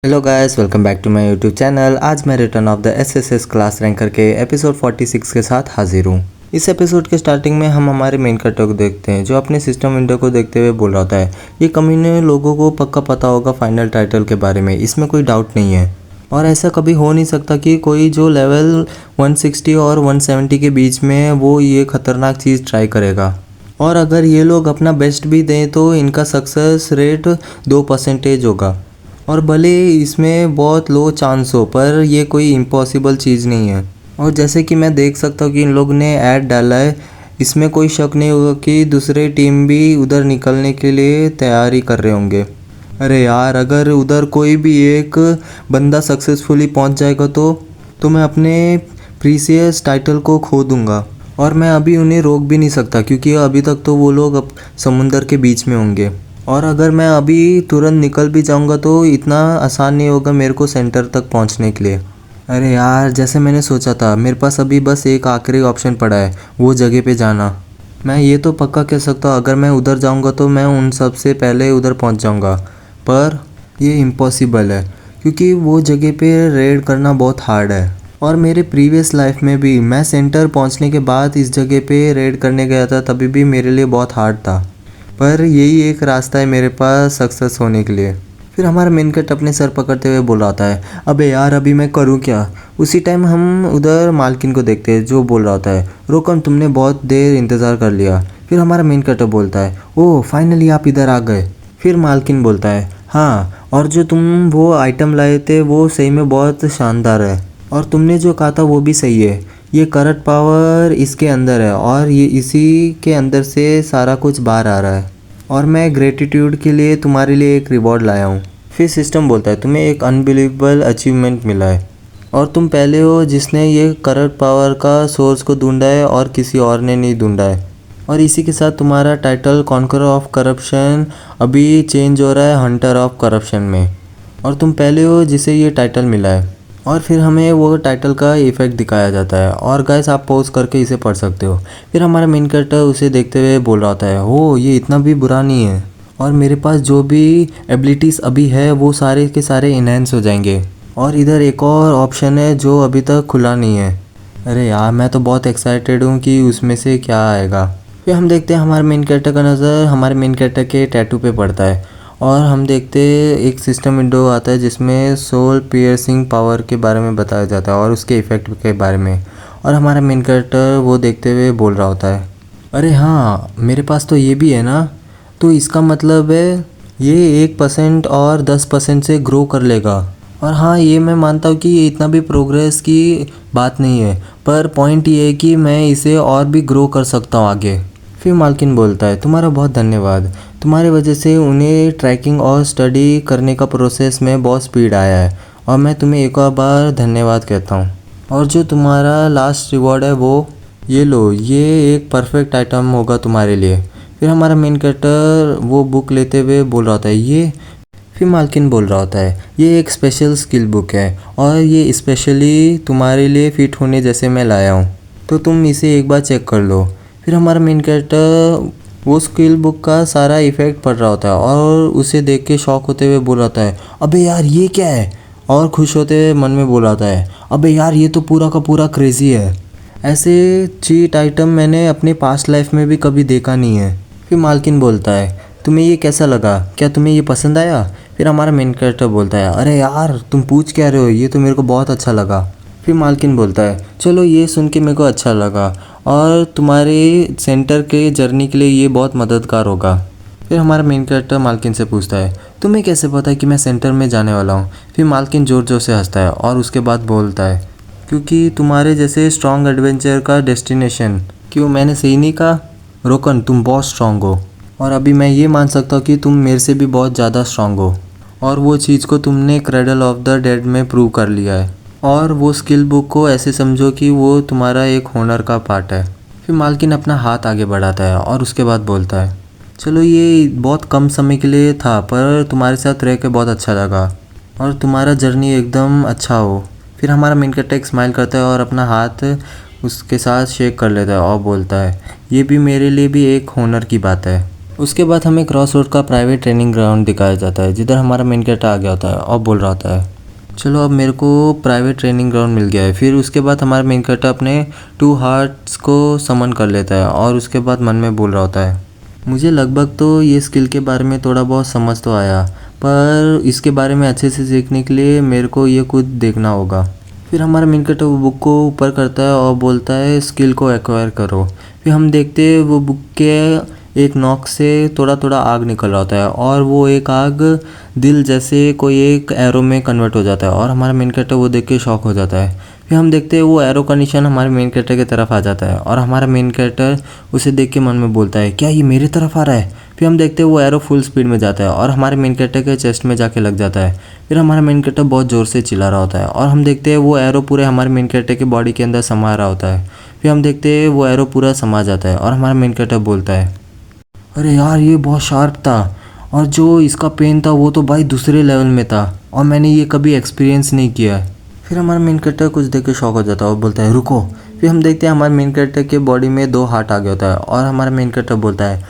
Hello guys, welcome back to my YouTube channel. आज मैं return of the SSS class ranker के episode 46 के साथ हाजिर हूँ। इस एपिसोड के स्टार्टिंग में हम हमारे मेन कैरेक्टर को देखते हैं जो अपने सिस्टम विंडो को देखते हुए बोल रहा होता है। ये कमीने लोगों को पक्का पता होगा फाइनल टाइटल के बारे में, इसमें कोई डाउट नहीं है। और ऐसा कभी हो नहीं सकता कि कोई जो लेवल 160 और 170 के बीच में वो ये खतरनाक चीज़ ट्राई करेगा। और अगर ये लोग अपना बेस्ट भी दें तो इनका सक्सेस रेट 2% होगा। और भले इसमें बहुत लो चांस हो, पर ये कोई इम्पॉसिबल चीज़ नहीं है। और जैसे कि मैं देख सकता हूँ कि इन लोग ने ऐड डाला है, इसमें कोई शक नहीं होगा कि दूसरे टीम भी उधर निकलने के लिए तैयारी कर रहे होंगे। अरे यार, अगर उधर कोई भी एक बंदा सक्सेसफुली पहुँच जाएगा तो मैं अपने प्रीसियस टाइटल को खो दूँगा। और मैं अभी उन्हें रोक भी नहीं सकता क्योंकि अभी तक तो वो लोग अब समुंदर के बीच में होंगे। और अगर मैं अभी तुरंत निकल भी जाऊंगा तो इतना आसान नहीं होगा मेरे को सेंटर तक पहुंचने के लिए। अरे यार, जैसे मैंने सोचा था, मेरे पास अभी बस एक आखिरी ऑप्शन पड़ा है, वो जगह पे जाना। मैं ये तो पक्का कह सकता हूँ अगर मैं उधर जाऊंगा तो मैं उन सब से पहले उधर पहुंच जाऊंगा। पर ये इम्पॉसिबल है क्योंकि वो जगह पे रेड करना बहुत हार्ड है। और मेरे प्रीवियस लाइफ में भी मैं सेंटर पहुंचने के बाद इस जगह पे रेड करने गया था, तभी भी मेरे लिए बहुत हार्ड था। पर यही एक रास्ता है मेरे पास सक्सेस होने के लिए। फिर हमारा मेन कैरेक्टर अपने सर पकड़ते हुए बोल रहा है, अबे यार अभी मैं करूँ क्या। उसी टाइम हम उधर मालकिन को देखते हैं जो बोल रहा होता है, रोकन तुमने बहुत देर इंतज़ार कर लिया। फिर हमारा मेन कैरेक्टर बोलता है, ओह फाइनली आप इधर आ गए। फिर मालकिन बोलता है, हाँ, और जो तुम वो आइटम लाए थे वो सही में बहुत शानदार है। और तुमने जो कहा था वो भी सही है, ये करंट पावर इसके अंदर है और ये इसी के अंदर से सारा कुछ बाहर आ रहा है। और मैं ग्रेटिट्यूड के लिए तुम्हारे लिए एक रिवॉर्ड लाया हूँ। फिर सिस्टम बोलता है, तुम्हें एक अनबिलीवेबल अचीवमेंट मिला है और तुम पहले हो जिसने ये करंट पावर का सोर्स को ढूंढा है और किसी और ने नहीं ढूंढा है। और इसी के साथ तुम्हारा टाइटल कॉन्करर ऑफ करप्शन अभी चेंज हो रहा है हंटर ऑफ करप्शन में। और तुम पहले हो जिसे ये टाइटल मिला है। और फिर हमें वो टाइटल का इफ़ेक्ट दिखाया जाता है और गाइस आप पॉज करके इसे पढ़ सकते हो। फिर हमारा मेन कैरेक्टर उसे देखते हुए बोल रहा होता है, हो ये इतना भी बुरा नहीं है और मेरे पास जो भी एबिलिटीज़ अभी है वो सारे के सारे इन्हेंस हो जाएंगे। और इधर एक और ऑप्शन है जो अभी तक खुला नहीं है। अरे यार, मैं तो बहुत एक्साइटेड हूँ कि उसमें से क्या आएगा। फिर हम देखते हैं हमारे मेन कैरेक्टर का नज़र हमारे मेन कैरेक्टर के टैटू पे पड़ता है और हम देखते एक सिस्टम विंडो आता है जिसमें सोल पियर्सिंग पावर के बारे में बताया जाता है और उसके इफ़ेक्ट के बारे में। और हमारा मेन कैरेक्टर वो देखते हुए बोल रहा होता है, अरे हाँ, मेरे पास तो ये भी है ना, तो इसका मतलब है ये 1% और 10% से ग्रो कर लेगा। और हाँ, ये मैं मानता हूँ कि ये इतना भी प्रोग्रेस की बात नहीं है, पर पॉइंट ये है कि मैं इसे और भी ग्रो कर सकता हूँ आगे। फिर मालकिन बोलता है, तुम्हारा बहुत धन्यवाद, तुम्हारी वजह से उन्हें ट्रैकिंग और स्टडी करने का प्रोसेस में बहुत स्पीड आया है और मैं तुम्हें एक और बार धन्यवाद कहता हूँ। और जो तुम्हारा लास्ट रिवॉर्ड है वो ये लो, ये एक परफेक्ट आइटम होगा तुम्हारे लिए। फिर हमारा मेन कैरेक्टर वो बुक लेते हुए बोल रहा होता है, ये। फिर मालकिन बोल रहा होता है, ये एक स्पेशल स्किल बुक है और ये स्पेशली तुम्हारे लिए फ़िट होने जैसे मैं लाया हूँ, तो तुम इसे एक बार चेक कर लो। फिर हमारा मेन कैरेक्टर वो स्किल बुक का सारा इफ़ेक्ट पढ़ रहा होता है और उसे देख के शॉक होते हुए बोल रहा है, अबे यार ये क्या है। और खुश होते हुए मन में बोल रहा है, अबे यार ये तो पूरा का पूरा क्रेज़ी है, ऐसे चीट आइटम मैंने अपने पास्ट लाइफ में भी कभी देखा नहीं है। फिर मालकिन बोलता है, तुम्हें ये कैसा लगा, क्या तुम्हें ये पसंद आया। फिर हमारा मेन कैरेक्टर बोलता है, अरे यार तुम पूछ क्या रहे हो, ये तो मेरे को बहुत अच्छा लगा। फिर मालकिन बोलता है, चलो ये सुन के मेरे को अच्छा लगा और तुम्हारे सेंटर के जर्नी के लिए ये बहुत मददगार होगा। फिर हमारा मेन कैरेक्टर मालकिन से पूछता है, तुम्हें कैसे पता है कि मैं सेंटर में जाने वाला हूँ। फिर मालकिन ज़ोर ज़ोर से हंसता है और उसके बाद बोलता है, क्योंकि तुम्हारे जैसे स्ट्रॉन्ग एडवेंचर का डेस्टिनेशन। क्यों, मैंने सही नहीं कहा? रोकन, तुम बहुत स्ट्रॉन्ग हो और अभी मैं ये मान सकता हूँ कि तुम मेरे से भी बहुत ज़्यादा स्ट्रॉन्ग हो और वो चीज़ को तुमने क्रेडल ऑफ द डेड में प्रूव कर लिया है। और वो स्किल बुक को ऐसे समझो कि वो तुम्हारा एक होनर का पार्ट है। फिर मालकिन अपना हाथ आगे बढ़ाता है और उसके बाद बोलता है, चलो ये बहुत कम समय के लिए था पर तुम्हारे साथ रह के बहुत अच्छा लगा और तुम्हारा जर्नी एकदम अच्छा हो। फिर हमारा मेन कैरेक्टर एक स्माइल करता है और अपना हाथ उसके साथ शेक कर लेता है और बोलता है, ये भी मेरे लिए भी एक होनर की बात है। उसके बाद हमें क्रॉस रोड का प्राइवेट ट्रेनिंग ग्राउंड दिखाया जाता है जिधर हमारा मेन कैरेक्टर आ गया होता है और बोल रहा होता है चलो अब मेरे को प्राइवेट ट्रेनिंग ग्राउंड मिल गया है। फिर उसके बाद हमारा मेन कैरेक्टर अपने 2 हार्ट्स को समन कर लेता है और उसके बाद मन में बोल रहा होता है मुझे लगभग तो ये स्किल के बारे में थोड़ा बहुत समझ तो आया, पर इसके बारे में अच्छे से सीखने के लिए मेरे को ये खुद देखना होगा। फिर हमारा मेन कैरेक्टर वो बुक को ऊपर करता है और बोलता है स्किल को एक्वायर करो। फिर हम देखते हैं वो बुक के एक नॉक से थोड़ा थोड़ा आग निकल रहा होता है और वो एक आग दिल जैसे कोई एक एरो में कन्वर्ट हो जाता है और हमारा मेन कैरेक्टर वो देख के शॉक हो जाता है। फिर हम देखते हैं वो एरो का निशान हमारे मेन कैरेक्टर की तरफ आ जाता है और हमारा मेन कैरेक्टर उसे देख के मन में बोलता है क्या ये मेरी तरफ आ रहा है। फिर हम देखते हैं वो एरो फुल स्पीड में जाता है और हमारे मेन कैरेक्टर के चेस्ट में जाके लग जाता है। फिर हमारा मेन कैरेक्टर बहुत ज़ोर से चिल्ला रहा होता है और हम देखते हैं वो एरो पूरे हमारे मेन कैरेक्टर की बॉडी के अंदर समा रहा होता है। फिर हम देखते हैं वो एरो पूरा समा जाता है और हमारा मेन कैरेक्टर बोलता है अरे यार ये बहुत शार्प था और जो इसका पेन था वो तो भाई दूसरे लेवल में था और मैंने ये कभी एक्सपीरियंस नहीं किया है। फिर हमारा मेन कैरेक्टर कुछ देख के शॉक हो जाता है और बोलता है रुको। फिर हम देखते हैं हमारे मेन कैरेक्टर के बॉडी में 2 हार्ट आ गया होता है और हमारा मेन कैरेक्टर बोलता है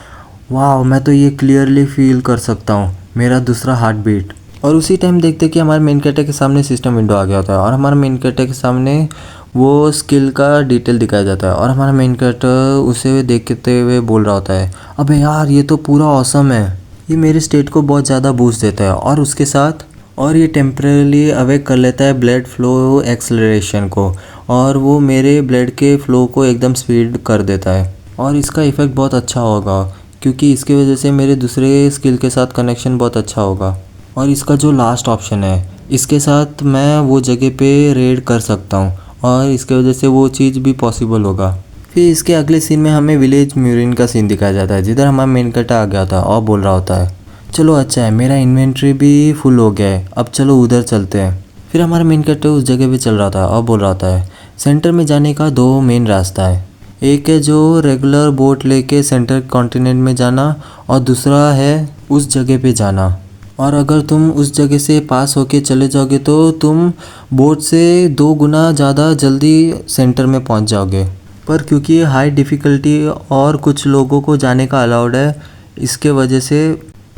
वाह मैं तो ये क्लियरली फील कर सकता हूँ मेरा दूसरा हार्ट बीट। और उसी टाइम देखते हैं कि हमारे मेन कैरेक्टर के सामने सिस्टम विंडो आ गया होता है और हमारे मेन कैरेक्टर के सामने वो स्किल का डिटेल दिखाया जाता है और हमारा मेन कैरेक्टर उसे देखते हुए बोल रहा होता है अबे यार ये तो पूरा ऑसम है, ये मेरे स्टेट को बहुत ज़्यादा बूस्ट देता है और उसके साथ और ये टेम्परेली अवेक कर लेता है ब्लड फ्लो एक्सेलरेशन को और वो मेरे ब्लड के फ्लो को एकदम स्पीड कर देता है और इसका इफ़ेक्ट बहुत अच्छा होगा क्योंकि इसकी वजह से मेरे दूसरे स्किल के साथ कनेक्शन बहुत अच्छा होगा। और इसका जो लास्ट ऑप्शन है इसके साथ मैं वो जगह पे रेड कर सकता हूँ और इसके वजह से वो चीज़ भी पॉसिबल होगा। फिर इसके अगले सीन में हमें विलेज म्यूरिन का सीन दिखाया जाता है जिधर हमारा मेन कैरेक्टर आ गया था और बोल रहा होता है चलो अच्छा है मेरा इन्वेंट्री भी फुल हो गया है अब चलो उधर चलते हैं। फिर हमारा मेन कैरेक्टर उस जगह पे चल रहा था और बोल रहा था सेंटर में जाने का 2 मेन रास्ता है, एक है जो रेगुलर बोट लेके सेंटर कॉन्टिनेंट में जाना और दूसरा है उस जगह पे जाना और अगर तुम उस जगह से पास होके चले जाओगे तो तुम बोट से 2 गुना ज़्यादा जल्दी सेंटर में पहुंच जाओगे। पर क्योंकि हाई डिफ़िकल्टी और कुछ लोगों को जाने का अलाउड है इसके वजह से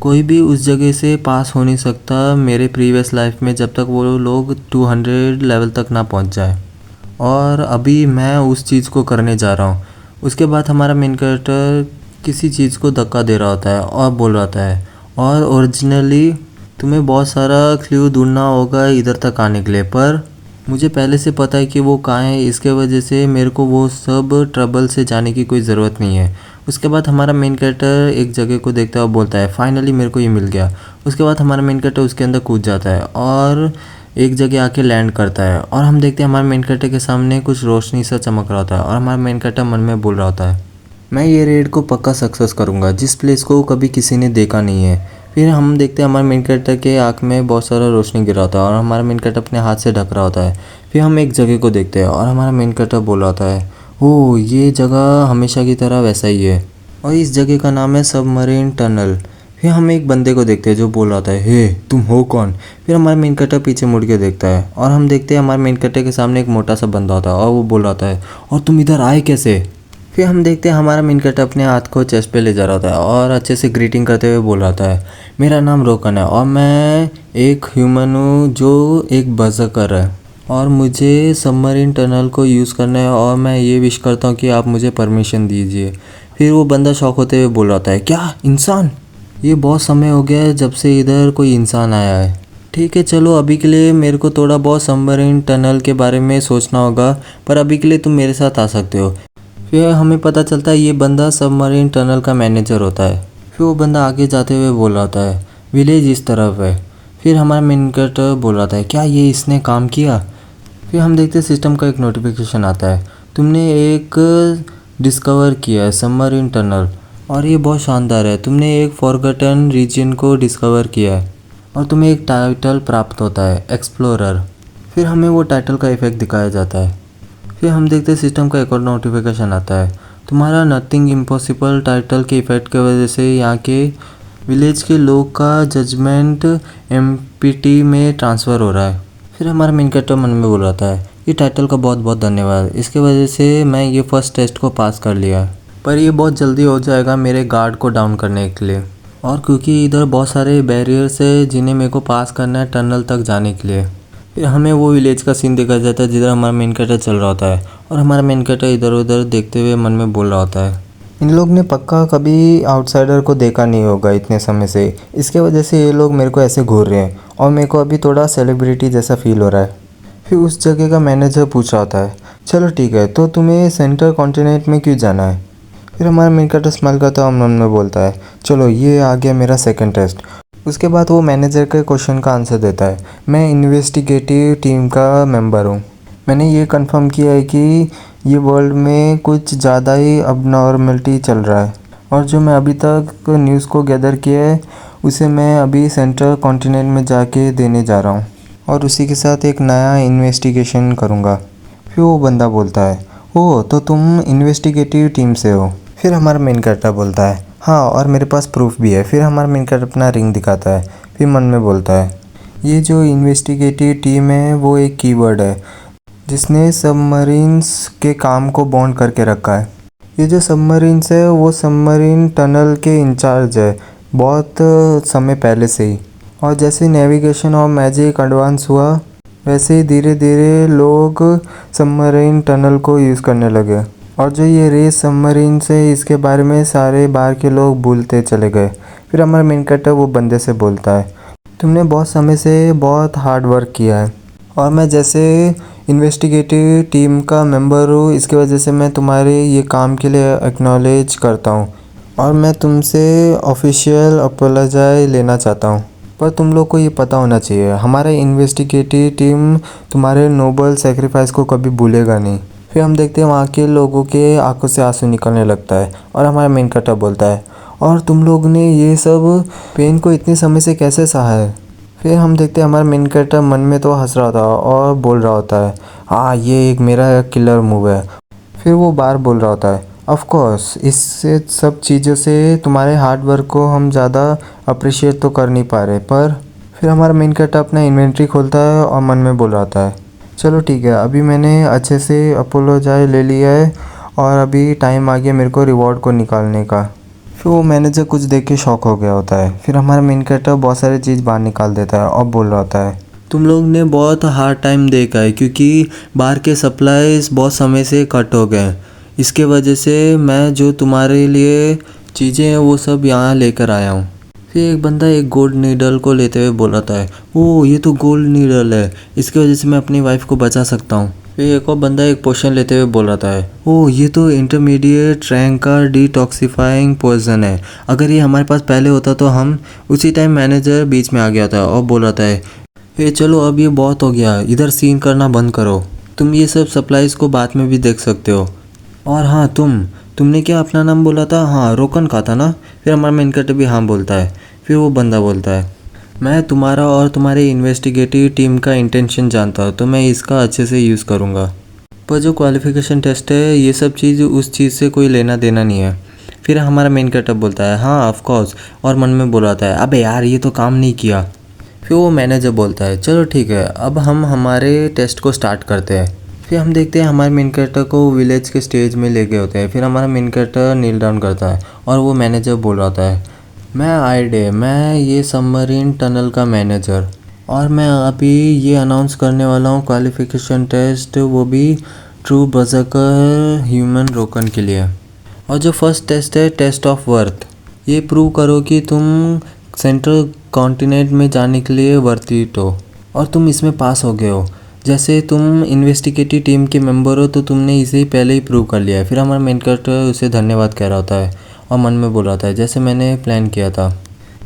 कोई भी उस जगह से पास हो नहीं सकता मेरे प्रीवियस लाइफ में जब तक वो लोग 200 लेवल तक ना पहुंच जाए। और अभी मैं उस चीज़ को करने जा रहा हूँ। उसके बाद हमारा मेन कैरेक्टर किसी चीज़ को धक्का दे रहा होता है और बोल रहा होता है और ओरिजिनली तुम्हें बहुत सारा क्लू ढूंढना होगा इधर तक आने के लिए, पर मुझे पहले से पता है कि वो कहाँ है, इसके वजह से मेरे को वो सब ट्रबल से जाने की कोई ज़रूरत नहीं है। उसके बाद हमारा मेन कैरेक्टर एक जगह को देखता है और बोलता है फाइनली मेरे को ये मिल गया। उसके बाद हमारा मेन कैरेक्टर उसके अंदर कूद जाता है और एक जगह आके लैंड करता है और हम देखते हैं हमारे मेन कैरेक्टर के सामने कुछ रोशनी सा चमक रहा होता है और हमारा मेन कैरेक्टर मन में बोल रहा होता है मैं ये रेड को पक्का सक्सेस करूँगा जिस प्लेस को कभी किसी ने देखा नहीं है। फिर हम देखते हैं हमारे मेन कैरेक्टर के आँख में बहुत सारा रोशनी गिरा होता है और हमारा मेन कैरेक्टर अपने हाथ से ढक रहा होता है। फिर हम एक जगह को देखते हैं और हमारा मेन कैरेक्टर बोल रहा होता है ओह ये जगह हमेशा की तरह वैसा ही है और इस जगह का नाम है सबमरीन टनल। फिर हम एक बंदे को देखते हैं जो बोल रहा था हे तुम हो कौन। फिर हमारा मेन कैरेक्टर पीछे मुड़ के देखता है और हम देखते हैं हमारे मेन कैरेक्टर के सामने एक मोटा सा बंदा होता है और वो बोल रहा है और तुम इधर आए कैसे। फिर हम देखते हैं हमारा मेन कैरेक्टर अपने हाथ को चेस्ट पे ले जा रहा था और अच्छे से ग्रीटिंग करते हुए बोल रहा था मेरा नाम रोकन है और मैं एक ह्यूमन हूँ जो एक बर्ज़र्कर है और मुझे सबमरीन टनल को यूज़ करना है और मैं ये विश करता हूँ कि आप मुझे परमिशन दीजिए। फिर वो बंदा शॉक होते हुए बोल रहा था क्या इंसान, ये बहुत समय हो गया है जब से इधर कोई इंसान आया है। ठीक है चलो अभी के लिए मेरे को थोड़ा बहुत सबमरीन टनल के बारे में सोचना होगा, पर अभी के लिए तुम मेरे साथ आ सकते हो। फिर हमें पता चलता है ये बंदा सबमरीन टनल का मैनेजर होता है। फिर वो बंदा आगे जाते हुए बोल रहा था विलेज इस तरफ है। फिर हमारा मेन कैरेक्टर बोल रहा था क्या ये इसने काम किया। फिर हम देखते सिस्टम का एक नोटिफिकेशन आता है तुमने एक डिस्कवर किया है सबमरीन टनल और ये बहुत शानदार है, तुमने एक फॉरगॉटन रीजन को डिस्कवर किया है और तुम्हें एक टाइटल प्राप्त होता है एक्सप्लोरर। फिर हमें वो टाइटल का इफेक्ट दिखाया जाता है। फिर हम देखते हैं सिस्टम का एक और नोटिफिकेशन आता है तुम्हारा नथिंग इम्पॉसिबल टाइटल के इफेक्ट की वजह से यहाँ के विलेज के लोग का जजमेंट एमपीटी में ट्रांसफ़र हो रहा है। फिर हमारा मेन कैरेक्टर मन में बोल रहा था ये टाइटल का बहुत बहुत धन्यवाद, इसके वजह से मैं ये फर्स्ट टेस्ट को पास कर लिया। पर ये बहुत जल्दी हो जाएगा मेरे गार्ड को डाउन करने के लिए, और क्योंकि इधर बहुत सारे बैरियर्स है जिन्हें मेरे को पास करना है टनल तक जाने के लिए। फिर हमें वो विलेज का सीन दिखाया जाता है जिधर हमारा मेन कैरेक्टर चल रहा होता है, और हमारा मेन कैरेक्टर इधर उधर देखते हुए मन में बोल रहा होता है, इन लोग ने पक्का कभी आउटसाइडर को देखा नहीं होगा इतने समय से, इसके वजह से ये लोग मेरे को ऐसे घूर रहे हैं और मेरे को अभी थोड़ा सेलिब्रिटी जैसा फील हो रहा है। फिर उस जगह का मैनेजर पूछ रहा होता है, चलो ठीक है, तो तुम्हें सेंटर कॉन्टिनेंट में क्यों जाना है? फिर हमारा मेन कैरेक्टर स्माइल करता है और मन में बोलता है, चलो ये आ गया मेरा सेकंड टेस्ट। उसके बाद वो मैनेजर के क्वेश्चन का आंसर देता है, मैं इन्वेस्टिगेटिव टीम का मेंबर हूँ। मैंने ये कंफर्म किया है कि ये वर्ल्ड में कुछ ज़्यादा ही अबनॉर्मलिटी चल रहा है, और जो मैं अभी तक न्यूज़ को गैदर किया है उसे मैं अभी सेंट्रल कॉन्टिनेंट में जाके देने जा रहा हूँ, और उसी के साथ एक नया इन्वेस्टिगेशन करूँगा। फिर वो बंदा बोलता है, ओह तो तुम इन्वेस्टिगेटिव टीम से हो? फिर हमारा मेन कैरेक्टर बोलता है, हाँ और मेरे पास प्रूफ भी है। फिर हमारा मेन कैरेक्टर अपना रिंग दिखाता है, फिर मन में बोलता है, ये जो इन्वेस्टिगेटिव टीम है वो एक कीवर्ड है जिसने सबमरीन्स के काम को बॉन्ड करके रखा है। ये जो सबमरीन्स है वो सबमरीन टनल के इंचार्ज है बहुत समय पहले से ही, और जैसे नेविगेशन और मैजिक एडवांस हुआ वैसे ही धीरे धीरे लोग सबमरीन टनल को यूज़ करने लगे, और जो ये रेस सबमरीन से इसके बारे में सारे बाहर के लोग भूलते चले गए। फिर हमारा मेन कैरेक्टर वो बंदे से बोलता है, तुमने बहुत समय से बहुत हार्ड वर्क किया है, और मैं जैसे इन्वेस्टिगेटिव टीम का मेंबर हूँ इसकी वजह से मैं तुम्हारे ये काम के लिए एक्नॉलेज करता हूँ, और मैं तुमसे ऑफिशियल अपोलोजाई लेना चाहता हूँ। पर तुम लोग को ये पता होना चाहिए हमारा इन्वेस्टिगेटिव टीम तुम्हारे नोबल सेक्रीफाइस को कभी भूलेगा नहीं। फिर हम देखते हैं वहाँ के लोगों के आंखों से आंसू निकलने लगता है, और हमारा मेन कैरेक्टर बोलता है, और तुम लोग ने ये सब पेन को इतने समय से कैसे सहा है? फिर हम देखते हैं हमारा मेन कैरेक्टर मन में तो हंस रहा होता है और बोल रहा होता है, हाँ ये एक मेरा किलर मूव है। फिर वो बार बोल रहा होता है, ऑफ कोर्स इससे सब चीज़ों से तुम्हारे हार्ड वर्क को हम ज़्यादा अप्रिशिएट तो कर नहीं पा रहे, पर फिर हमारा मेन कैरेक्टर अपना इन्वेंट्री खोलता है और मन में बोल रहा होता है, चलो ठीक है अभी मैंने अच्छे से अपोलोजाई ले लिया है और अभी टाइम आ गया मेरे को रिवॉर्ड को निकालने का। फिर वो मैनेजर कुछ देख के शॉक हो गया होता है। फिर हमारा मेन कैरेक्टर बहुत सारी चीज़ बाहर निकाल देता है और बोल रहा होता है, तुम लोग ने बहुत हार्ड टाइम देखा है क्योंकि बाहर के सप्लाईज बहुत समय से कट हो गए, इसके वजह से मैं जो तुम्हारे लिए चीज़ें हैं वो सब यहाँ लेकर आया हूँ। फिर एक बंदा एक गोल्ड नीडल को लेते हुए बोल रहा है, ओह ये तो गोल्ड नीडल है, इसकी वजह से मैं अपनी वाइफ को बचा सकता हूँ। फिर एक और बंदा एक पोशन लेते हुए बोल रहा है, ओह ये तो इंटरमीडिएट रैंक का डिटॉक्सिफाइंग पॉइजन है, अगर ये हमारे पास पहले होता तो हम। उसी टाइम मैनेजर बीच में आ गया था और बोल रहा है, ये चलो अब ये बहुत हो गया, इधर सीन करना बंद करो, तुम ये सब सप्लाईज़ को बाद में भी देख सकते हो। और हाँ तुमने क्या अपना नाम बोला था? हाँ रोकन का था ना? फिर हमारा मेन कैरेक्टर भी हाँ बोलता है। फिर वो बंदा बोलता है, मैं तुम्हारा और तुम्हारे इन्वेस्टिगेटिव टीम का इंटेंशन जानता हूँ तो मैं इसका अच्छे से यूज़ करूँगा, पर जो क्वालिफिकेशन टेस्ट है ये सब चीज़ उस चीज़ से कोई लेना देना नहीं है। फिर हमारा मेन कैरेक्टर बोलता है, हाँ ऑफ कोर्स, और मन में बोल रहा है, अबे यार ये तो काम नहीं किया। फिर वो मैनेजर बोलता है, चलो ठीक है अब हम हमारे टेस्ट को स्टार्ट करते हैं। फिर हम देखते हैं हमारे मेन कैरेक्टर को विलेज के स्टेज में ले गए होते हैं। फिर हमारा मेन कैरेक्टर नील डाउन करता है और वो मैनेजर बोल रहा होता है, मैं आईडे, मैं ये सबमरीन टनल का मैनेजर, और मैं अभी ये अनाउंस करने वाला हूँ क्वालिफिकेशन टेस्ट, वो भी ट्रू बर्सर्कर ह्यूमन रोकन के लिए। और जो फर्स्ट टेस्ट है टेस्ट ऑफ वर्थ, ये प्रूव करो कि तुम सेंट्रल कॉन्टिनेंट में जाने के लिए वर्थ इट हो, और तुम इसमें पास हो गए हो। जैसे तुम इन्वेस्टिगेटिव टीम के मेंबर हो तो तुमने इसे पहले ही प्रूव कर लिया है। फिर हमारा मेन कैरेक्टर उसे धन्यवाद कह रहा होता है और मन में बोल रहा था, जैसे मैंने प्लान किया था।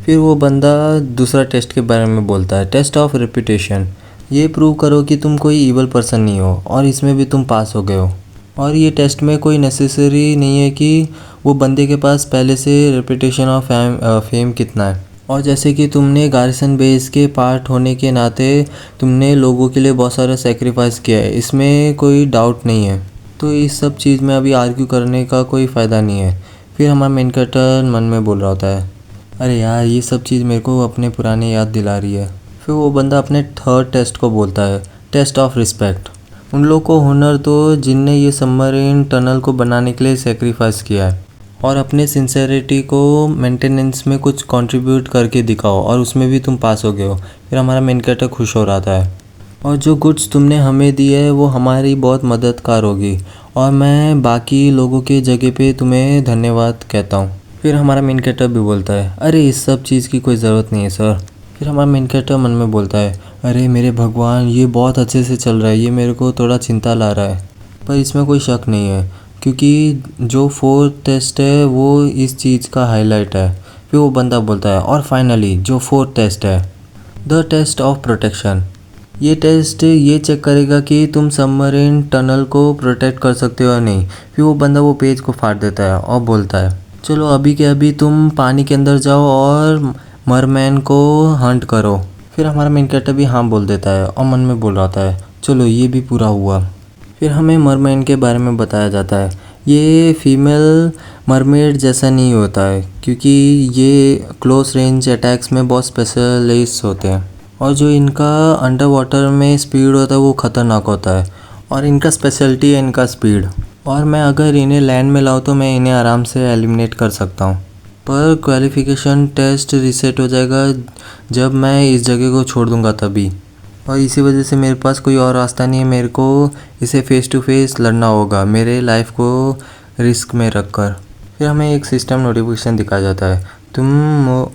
फिर वो बंदा दूसरा टेस्ट के बारे में बोलता है, टेस्ट ऑफ रेपुटेशन, ये प्रूव करो कि तुम कोई ईवल पर्सन नहीं हो, और इसमें भी तुम पास हो गए हो। और ये टेस्ट में कोई नेसेसरी नहीं है कि वो बंदे के पास पहले से रेपुटेशन और फेम कितना है। और जैसे कि तुमने गार्रिसन बेस के पार्ट होने के नाते तुमने लोगों के लिए बहुत सारा सेक्रीफाइस किया है, इसमें कोई डाउट नहीं है, तो इस सब चीज़ में अभी आर्ग्यू करने का कोई फ़ायदा नहीं है। फिर हमारा मेन कैरेक्टर मन में बोल रहा होता है, अरे यार ये सब चीज़ मेरे को अपने पुराने याद दिला रही है। फिर वो बंदा अपने थर्ड टेस्ट को बोलता है, टेस्ट ऑफ रिस्पेक्ट, उन लोगों को हुनर दो जिनने ये सबमरीन टनल को बनाने के लिए सेक्रीफाइस किया है। और अपने सिंसेरिटी को मेंटेनेंस में कुछ कंट्रीब्यूट करके दिखाओ और उसमें भी तुम पास हो गए हो। फिर हमारा मेन कैरेक्टर खुश हो रहा था और जो गुड्स तुमने हमें दिए है वो हमारी बहुत मददगार होगी और मैं बाकी लोगों के जगह पे तुम्हें धन्यवाद कहता हूँ। फिर हमारा मेन कैरेक्टर भी बोलता है अरे इस सब चीज़ की कोई ज़रूरत नहीं है सर। फिर हमारा मेन कैरेक्टर मन में बोलता है अरे मेरे भगवान ये बहुत अच्छे से चल रहा है, ये मेरे को थोड़ा चिंता ला रहा है। पर इसमें कोई शक नहीं है क्योंकि जो 4th टेस्ट है वो इस चीज़ का हाईलाइट है। फिर वो बंदा बोलता है और फाइनली जो 4th टेस्ट है द टेस्ट ऑफ प्रोटेक्शन, ये टेस्ट ये चेक करेगा कि तुम सबमरीन टनल को प्रोटेक्ट कर सकते हो या नहीं। फिर वो बंदा वो पेज को फाड़ देता है और बोलता है चलो अभी के अभी तुम पानी के अंदर जाओ और मरमैन को हंट करो। फिर हमारा मेन कैरेक्टर भी हाँ बोल देता है और मन में बोल रहा था चलो ये भी पूरा हुआ। फिर हमें मरमैन के बारे में बताया जाता है ये फीमेल मरमेड जैसा नहीं होता है क्योंकि ये क्लोज रेंज अटैक्स में बहुत स्पेशलिस्ट होते हैं और जो इनका अंडर वाटर में स्पीड होता है वो ख़तरनाक होता है और इनका स्पेशलिटी है इनका स्पीड। और मैं अगर इन्हें लैंड में लाऊँ तो मैं इन्हें आराम से एलिमिनेट कर सकता हूँ। पर क्वालिफिकेशन टेस्ट रीसेट हो जाएगा जब मैं इस जगह को छोड़ दूँगा तभी। और इसी वजह से मेरे पास कोई और रास्ता नहीं है, मेरे को इसे फ़ेस टू फेस लड़ना होगा मेरे लाइफ को रिस्क में रख कर। फिर हमें एक सिस्टम नोटिफिकेशन दिखाया जाता है तुम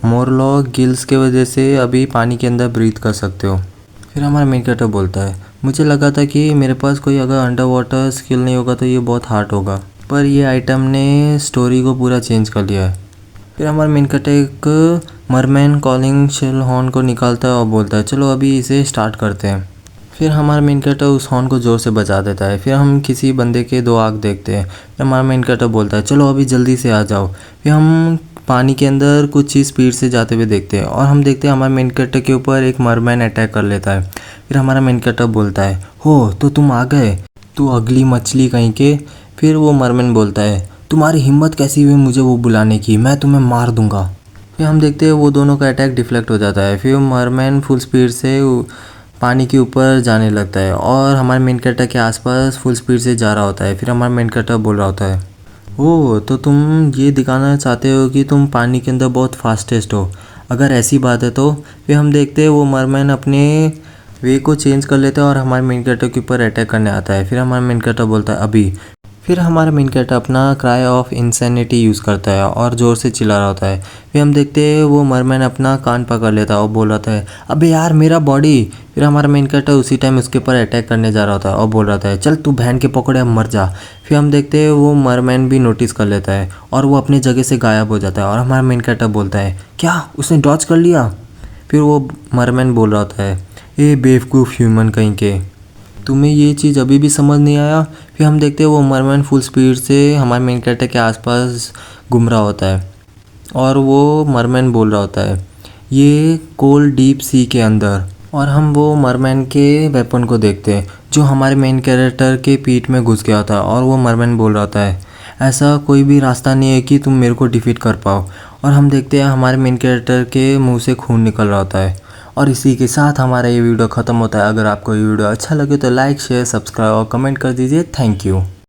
मोरलॉक गिल्स के वजह से अभी पानी के अंदर ब्रीथ कर सकते हो। फिर हमारा मेन कैरेक्टर बोलता है मुझे लगा था कि मेरे पास कोई अगर अंडर वाटर स्किल नहीं होगा तो ये बहुत हार्ड होगा, पर ये आइटम ने स्टोरी को पूरा चेंज कर दिया है। फिर हमारा मेन कैरेक्टर एक मरमैन कॉलिंग शेल हॉर्न को निकालता है और बोलता है चलो अभी इसे स्टार्ट करते हैं। फिर हमारा मेन कैरेक्टर उस हॉर्न को ज़ोर से बजा देता है। फिर हम किसी बंदे के 2 आँख देखते हैं। फिर हमारा मेन कैरेक्टर बोलता है चलो अभी जल्दी से आ जाओ। फिर हम पानी के अंदर कुछ चीज़ स्पीड से जाते हुए देखते हैं और हम देखते हैं हमारे मेन कैरेक्टर के ऊपर एक मरमैन अटैक कर लेता है। फिर हमारा मेन कैरेक्टर बोलता है हो तो तुम आ गए, तू अगली मछली कहीं के। फिर वो मरमैन बोलता है तुम्हारी हिम्मत कैसी हुई मुझे वो बुलाने की, मैं तुम्हें मार दूंगा। फिर हम देखते हैं वो दोनों का अटैक डिफ्लेक्ट हो जाता है। फिर मरमैन फुल स्पीड से पानी के ऊपर जाने लगता है और हमारे मेन कैरेक्टर के आसपास फुल स्पीड से जा रहा होता है। फिर हमारा मेन कैरेक्टर बोल रहा होता है ओह तो तुम ये दिखाना चाहते हो कि तुम पानी के अंदर बहुत फास्टेस्ट हो, अगर ऐसी बात है तो। फिर हम देखते हैं वो मरमैन अपने वे को चेंज कर लेता है और हमारे मेन कैरेक्टर के ऊपर अटैक करने आता है। फिर हमारा मेन कैरेक्टर बोलता है अभी। फिर हमारा मेन कैरेक्टर अपना क्राई ऑफ इंसैनिटी यूज़ करता है और ज़ोर से चिल्ला रहा होता है। फिर हम देखते हैं वो मरमैन अपना कान पकड़ लेता है और बोल रहा था अबे यार मेरा बॉडी। फिर हमारा मेन कैरेक्टर उसी टाइम उसके ऊपर अटैक करने जा रहा होता है और बोल रहा था चल तू बहन के पकड़े अब मर जा। फिर हम देखते हैं वो मरमैन भी नोटिस कर लेता है और वो अपनी जगह से गायब हो जाता है और हमारा मेन कैरेक्टर बोलता है क्या उसने डॉज कर लिया। फिर वो मरमैन बोल रहा होता है ए बेवकूफ़ ह्यूमन कहीं के, तुम्हें ये चीज़ अभी भी समझ नहीं आया। फिर हम देखते हैं वो मरमैन फुल स्पीड से हमारे मेन कैरेक्टर के आसपास घूम रहा होता है और वो मरमैन बोल रहा होता है ये कोल्ड डीप सी के अंदर। और हम वो मरमैन के वेपन को देखते हैं जो हमारे मेन कैरेक्टर के पीठ में घुस गया था और वो मरमैन बोल रहा होता है ऐसा कोई भी रास्ता नहीं है कि तुम मेरे को डिफीट कर पाओ। और हम देखते हैं हमारे मेन कैरेक्टर के मुंह से खून निकल रहा होता है। और इसी के साथ हमारा ये वीडियो ख़त्म होता है। अगर आपको ये वीडियो अच्छा लगे तो लाइक शेयर सब्सक्राइब और कमेंट कर दीजिए। Thank you.